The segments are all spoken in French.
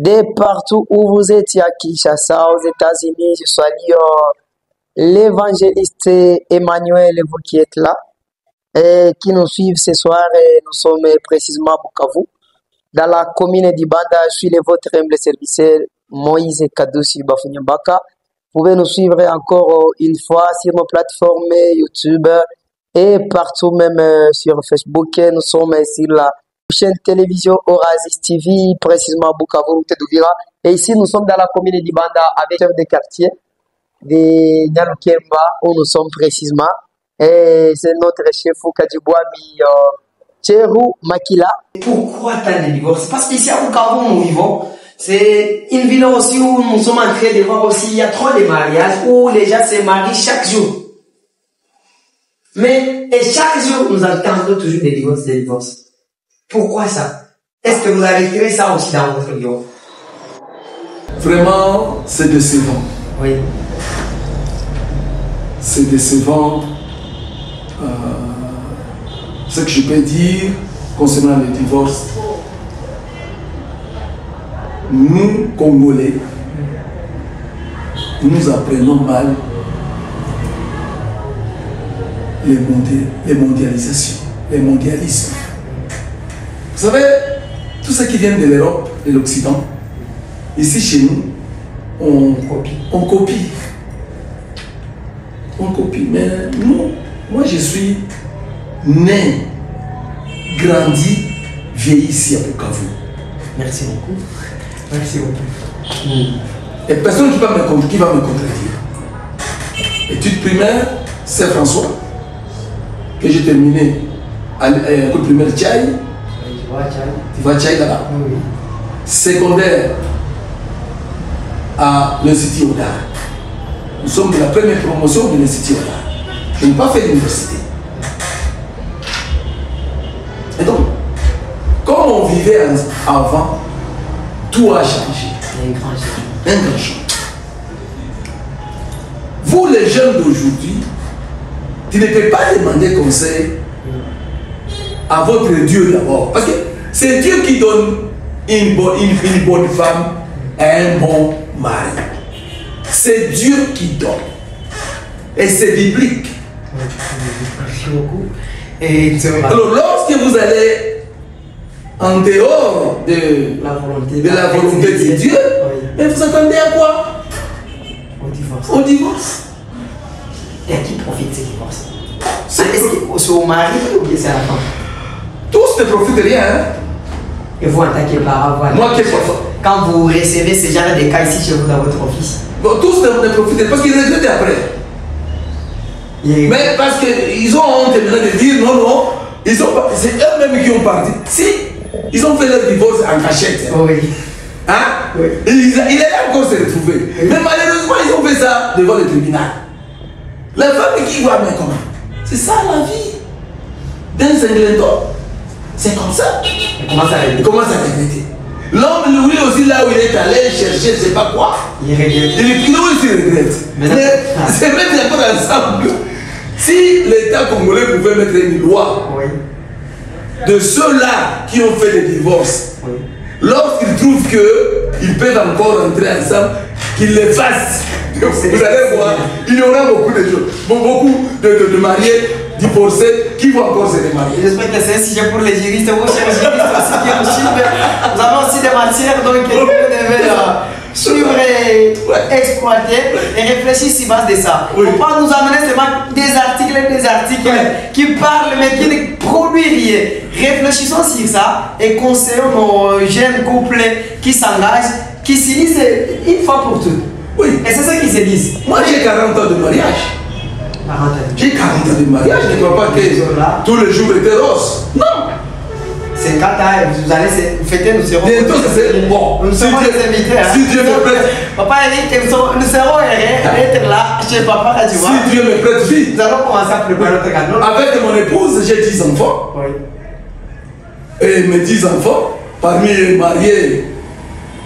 de partout où vous êtes à Kinshasa, aux États-Unis, je salue l'évangéliste Emmanuel, vous qui êtes là, et qui nous suivent ce soir. Et nous sommes précisément à Bukavu, dans la commune d'Ibanda. Je suis votre humble serviteur, Moïse Kadoussi Bafunyambaka. Vous pouvez nous suivre encore une fois sur nos plateformes YouTube et partout, même sur Facebook. Nous sommes sur la chaîne télévision Oasis TV, précisément à Bukavu, Teduvira. Et ici, nous sommes dans la commune d'Ibanda avec le chef de quartier de Nyalukemba, où nous sommes précisément. Et c'est notre chef Kadjibouami Tcherou Makila. Pourquoi tant de divorces? Parce qu'ici à Bukavu, nous vivons. C'est une ville aussi où nous sommes en train de voir aussi, il y a trop de mariages où les gens se marient chaque jour. Mais, et chaque jour, nous entendons toujours des divorces. Pourquoi ça? Est-ce que vous arrêterez ça aussi dans votre vie? Vraiment, c'est décevant. Oui. C'est décevant. Ce que je peux dire concernant le divorce, nous, Congolais, nous apprenons mal les mondialisations, les mondialismes. Vous savez, tout ce qui vient de l'Europe, de l'Occident, ici chez nous, on copie. Mais nous, moi je suis né, grandi, vieilli ici à Bukavu. Merci beaucoup. Merci beaucoup. Et personne qui va me contredire. Études primaires, c'est François, que j'ai terminé à l'école primaire Tchaï. Tu vois Tchaï là-bas. Oui. Secondaire à l'Institut Odar. Nous sommes de la première promotion de l'Institut Odar. Je n'ai pas fait l'université. Et donc, comme on vivait avant, tout a changé. Un grand changement. Un grand changement. Vous, les jeunes d'aujourd'hui, tu ne peux pas demander conseil à votre Dieu d'abord. Parce que c'est Dieu qui donne une bonne femme à un bon mari. C'est Dieu qui donne. Et c'est biblique. Merci beaucoup. Et alors, lorsque vous allez en dehors de la volonté de Dieu, oui. Mais vous attendez à quoi? Au divorce. Et à qui profite ce divorce? Est-ce que c'est au mari ou bien c'est à la femme? Tous ne profitent rien. Hein? Et vous, en tant que parent, voilà. Moi, quand vous recevez ce genre de cas ici chez vous dans votre office? Bon, tous ne profitent pas parce qu'ils regrettent après. Mais parce qu'ils ont honte de dire non, c'est eux-mêmes qui ont parti. Si, ils ont fait leur divorce en cachette. Oui. Hein? Oui. Il est encore se retrouver. Oui. Mais malheureusement, ils ont fait ça devant le tribunal. La femme qui voit, mais comment? C'est ça la vie d'un singleton. C'est comme ça. Il commence à regretter. L'homme, lui aussi, là où il est allé chercher, je ne sais pas quoi, il regrette. Il regrette. Mais c'est mettre encore ensemble. Si l'État congolais pouvait mettre une loi, oui, de ceux-là qui ont fait le divorce, oui, lorsqu'ils trouvent qu'ils peuvent encore entrer ensemble, qu'ils les fassent. Vous allez voir, il y aura beaucoup de choses. Beaucoup de mariés divorcés qui vont encore se remarier. J'espère que c'est un sujet pour les juristes, vos chers juristes aussi qui nous suivent. Nous avons aussi des matières donc que vous devez suivre et exploiter et réfléchir sur base de ça. Oui. On va nous amener seulement des articles qui parlent mais qui ne produisent rien. Réfléchissons sur ça et conseillons nos jeunes couples qui s'engagent, qui s'unissent une fois pour toutes. Oui. Et c'est ça qu'ils se disent. Moi j'ai 40 ans de mariage. J'ai 40 ans de mariage, je ne crois pas que tous les jours étaient roses. Non. C'est 4 ans, vous allez fêter, nous serons. Bientôt, c'est bon. Nous serons les invités. Si Dieu me prête. Papa Eric, nous serons être là chez Papa Kadjiwa. Si Dieu me prête vie. Nous allons commencer à préparer notre cadeau. Avec mon épouse, j'ai 10 enfants. Oui. Et mes 10 enfants, parmi les mariés,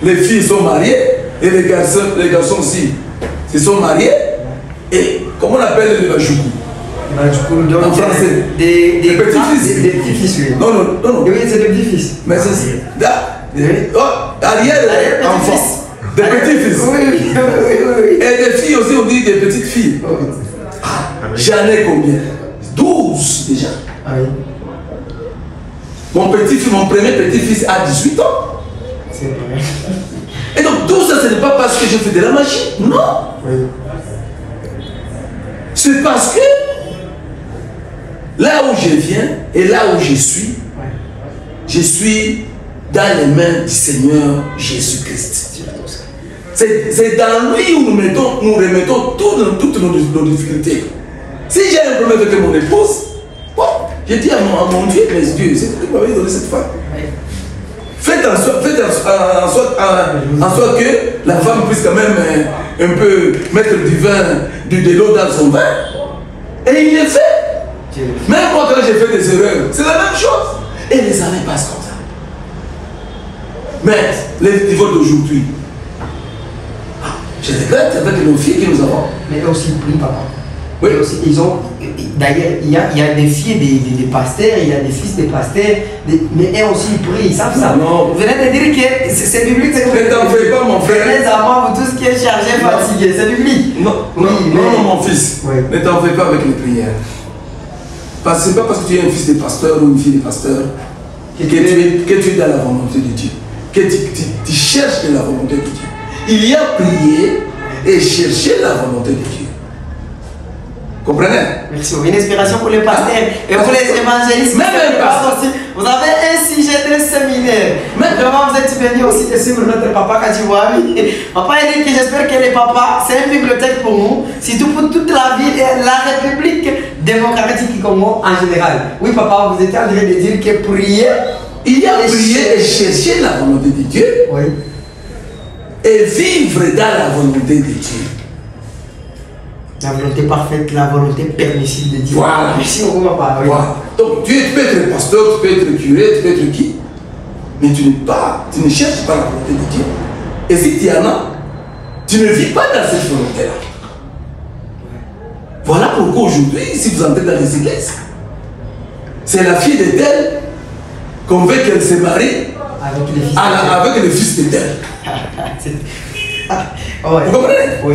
les filles sont mariées et les garçons aussi se sont mariés. Et comment on appelle les Bajoukou? En français. Des petits-fils. Des petits-fils, oui. Non. Oui, c'est des petits-fils. Mais c'est ça. arrière-enfants, des petits-fils. Et des filles aussi, on dit des petites filles. J'en ai combien? 12 déjà. Mon petit-fils, mon premier petit-fils a 18 ans. C'est vrai. Et donc tout ça, ce n'est pas parce que je fais de la magie. Non. C'est parce que là où je viens et là où je suis dans les mains du Seigneur Jésus-Christ. C'est dans lui où nous remettons toutes nos difficultés. Si j'ai un problème avec mon épouse, bon, je dis à mon Dieu, mais Dieu, c'est vous qui m'avez donné cette femme. Faites en sorte que la femme puisse quand même un peu mettre de l'eau dans son vin. Et il le fait. Même moi, quand j'ai fait des erreurs, c'est la même chose. Et les années passent comme ça. Mais les divorces d'aujourd'hui, je regrette avec nos filles que nous avons. Mais aussi, oui, papa. Oui. Aussi, ils ont. D'ailleurs, il y a des filles des pasteurs, il y a des fils des pasteurs, mais eux aussi ils prient, ils savent ça. Non. Vous venez de dire que c'est biblique, c'est Ne t'en fais pas, mon frère. Les amants, tout ce qui est chargé, fatigué, c'est biblique. Non, oui, non, mon fils, ne t'en fais pas avec les prières. Parce que ce n'est pas parce que tu es un fils de pasteur ou une fille de pasteur que tu es dans la volonté de Dieu, que tu cherches la volonté de Dieu. Il y a prier et chercher la volonté de Dieu. Comprenez? Merci. Une inspiration pour les pasteurs et pour les évangélistes. Même un pasteur aussi. Vous avez un sujet de séminaire. Vraiment, vous êtes venu aussi de suivre notre papa quand tu vois. Papa a dit que j'espère que les papas, c'est une bibliothèque pour nous, surtout pour toute la vie et la République démocratique du Congo en général. Oui, papa, vous étiez en train de dire que prier. Il y a prier et chercher la volonté de Dieu. Oui. Et vivre dans la volonté de Dieu. La volonté parfaite, la volonté permissible de Dieu. Voilà. Merci beaucoup, papa. Oui. Voilà. Donc tu peux être pasteur, tu peux être curé, tu peux être qui, mais tu ne cherches pas la volonté de Dieu. Et si tu en as, tu ne vis pas dans cette volonté-là. Voilà pourquoi aujourd'hui, si vous entrez dans les églises, c'est la fille de tel qu'on veut qu'elle se marie avec le fils de tel. Vous comprenez? Oui.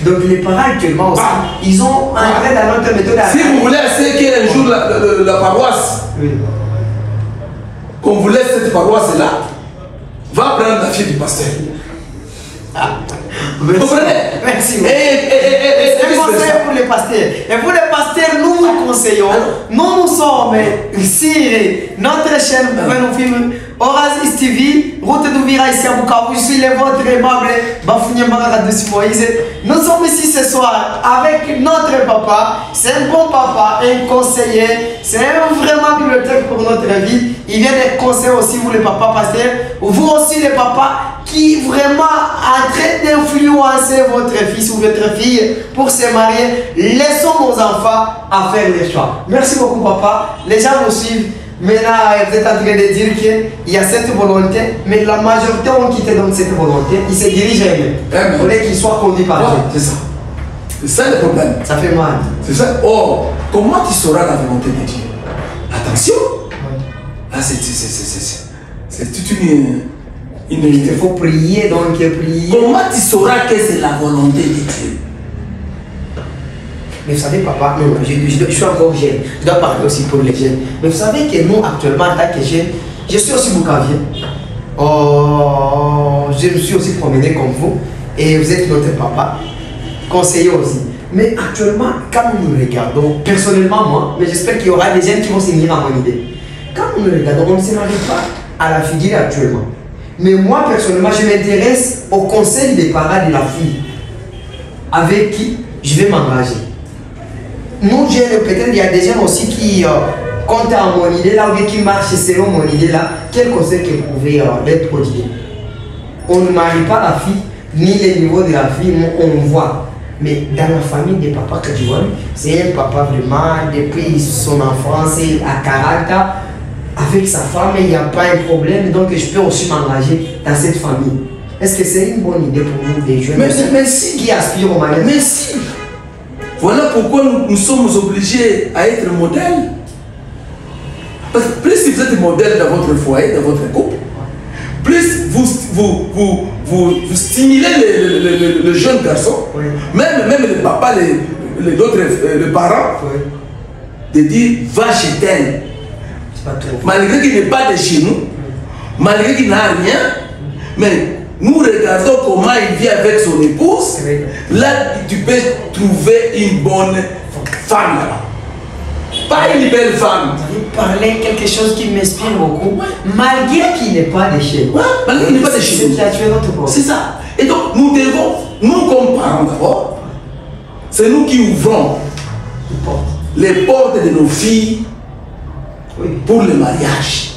Donc les parents actuellement aussi, ils ont entré dans notre méthode. Si vous voulez, c'est qu'un jour la paroisse, qu'on vous laisse cette paroisse-là, va prendre la fille du pasteur. Vous comprenez? Merci. Et un conseil pour les pasteurs. Et pour les pasteurs, nous vous conseillons. Nous sommes ici, notre chaîne, vous pouvez nous filmer. Oasis TV, route d'Ouvira ici à Bukavu. Je suis le vôtre aimable Bafounia Mbagara de Moïse. Nous sommes ici ce soir avec notre papa. C'est un bon papa, un conseiller. C'est vraiment bibliothèque pour notre vie. Il vient de conseiller aussi, vous les papas pasteurs. Vous aussi les papas qui vraiment en train d'influencer votre fils ou votre fille pour se marier. Laissons nos enfants à faire les choix. Merci beaucoup papa. Les gens nous suivent. Maintenant, vous êtes en train de dire qu'il y a cette volonté, mais la majorité ont quitté donc cette volonté. Ils se dirigent à eux. Il faudrait qu'ils soient conduits par Dieu. C'est ça. C'est ça le problème. Ça fait mal. C'est ça. Or, comment tu sauras la volonté de Dieu? Attention. Là, c'est toute une... Il faut prier, donc prier. Comment tu sauras que c'est la volonté de Dieu? Mais vous savez, papa, je suis encore jeune. Je dois parler aussi pour les jeunes. Mais vous savez que nous, actuellement, en tant que jeunes, je suis aussi boukavien. Je me suis aussi promené comme vous. Et vous êtes notre papa, conseiller aussi. Mais actuellement, quand nous regardons, personnellement moi, mais j'espère qu'il y aura des jeunes qui vont s'unir à mon idée. Quand nous regardons, on ne se marie pas à la figure actuellement. Mais moi, personnellement, je m'intéresse au conseil des parents de la fille avec qui je vais m'engager. Nous, jeunes, peut-être il y a des gens aussi qui comptent à mon idée là, ou qui marchent selon mon idée là. Quel conseil que vous pouvez leur prodiguer? On ne marie pas la fille, ni le niveau de la fille, on voit. Mais dans la famille des papas que tu vois, c'est un papa vraiment, depuis son enfance à 40 ans, avec sa femme, il n'y a pas un problème, donc je peux aussi m'engager dans cette famille. Est-ce que c'est une bonne idée pour nous, des jeunes qui aspirent au mariage? Mais si. Voilà pourquoi nous sommes obligés à être modèles. Parce que plus si vous êtes modèle dans votre foyer, dans votre couple, plus vous stimulez le jeune garçon, oui. même le papa, les parents, oui. De dire va chez tel. Malgré qu'il n'est pas de chez nous, malgré qu'il n'a rien, mais nous regardons comment il vit avec son épouse. Oui. Là, tu peux trouver une bonne femme là-bas. Pas une belle femme. Vous parlez quelque chose qui m'inspire beaucoup, malgré qu'il n'est pas de chez nous. Malgré qu'il n'est pas de chez nous. C'est ça. Et donc, nous devons, nous comme parents d'abord, c'est nous qui ouvrons les portes de nos filles pour le mariage.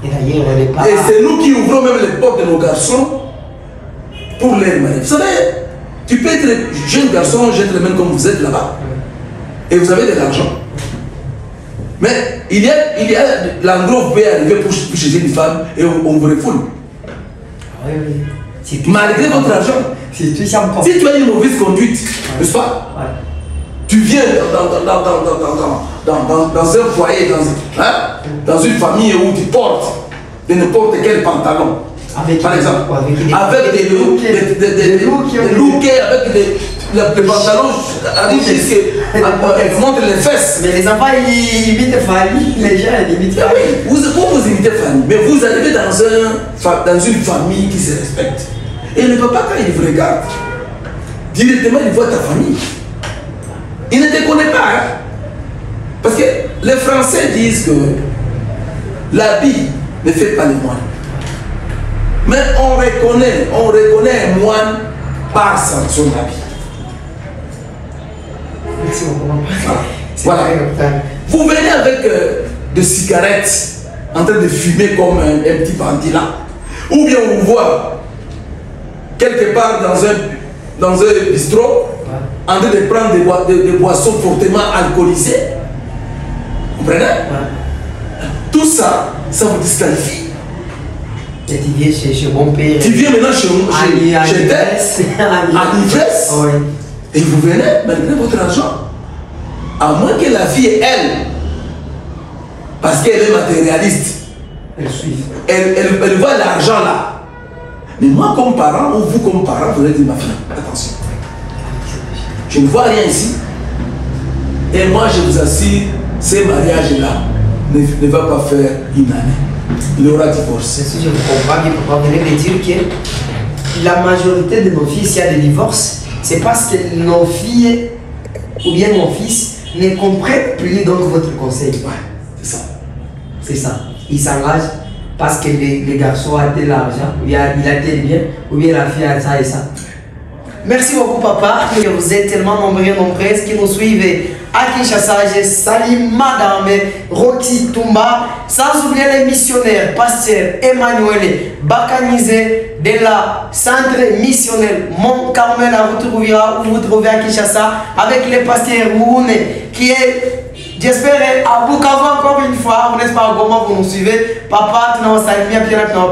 Et d'ailleurs, et c'est nous qui ouvrons même les portes de nos garçons pour les mariages. Vous savez, tu peux être jeune garçon, gentleman comme vous êtes là-bas, et vous avez de l'argent. Mais il y a l'endroit où vous pouvez arriver pour chez une femme et on vous refoule. Oui, oui. Malgré votre argent. Si tu as une mauvaise conduite, n'est-ce pas? Tu viens dans un foyer, dans une famille où tu portes de n'importe quel pantalon. Par exemple, avec des looks, avec des pantalons qui montrent les fesses. Mais les enfants ils imitent Fanny, les gens ils imitent Fanny. Vous imitez Fanny, mais vous arrivez dans une famille qui se respecte. Et le papa, quand il vous regarde, directement il voit ta famille. Il ne te connaît pas. Hein? Parce que les Français disent que l'habit ne fait pas le moine. Mais on reconnaît un moine par son habit. Voilà. Vous venez avec des cigarettes en train de fumer comme un petit bandit là. Ou bien on vous voit quelque part dans un bistrot en train de prendre des boissons fortement alcoolisées. Vous comprenez? Tout ça, ça vous disqualifie. Et tu viens chez mon père. Tu viens maintenant chez à l'ivresse. Oui. Et vous venez malgré votre argent. À moins que la fille, elle, parce qu'elle est matérialiste, elle voit l'argent là. Mais moi comme parent, ou vous comme parent, vous allez dire ma fille, attention. Je ne vois rien ici. Et moi je vous assure, ce mariage-là ne va pas faire une année. Il aura divorcé. Si je comprends bien, papa, vous venez de dire que la majorité de nos filles, s'il y a des divorces, c'est parce que nos filles, ou bien mon fils, ne comprennent plus donc votre conseil. Ouais, c'est ça. C'est ça. Ils s'engagent parce que les garçons ont tel argent, ou bien il a tel bien, ou bien la fille a ça et ça. Merci beaucoup, papa. Vous êtes tellement nombreux et nombreuses qui nous suivent à Kinshasa. Je salue Madame Roti Toumba, sans oublier les missionnaires, pasteur Emmanuel Bakanizé de la centre missionnel Mont Carmel à Routouvira, où vous trouvez à Kinshasa, avec le pasteur Moune qui est, j'espère, à Bukavu encore une fois. Vous n'êtes pas au Goma, vous nous suivez. Papa, tu nous salues bien, tu nous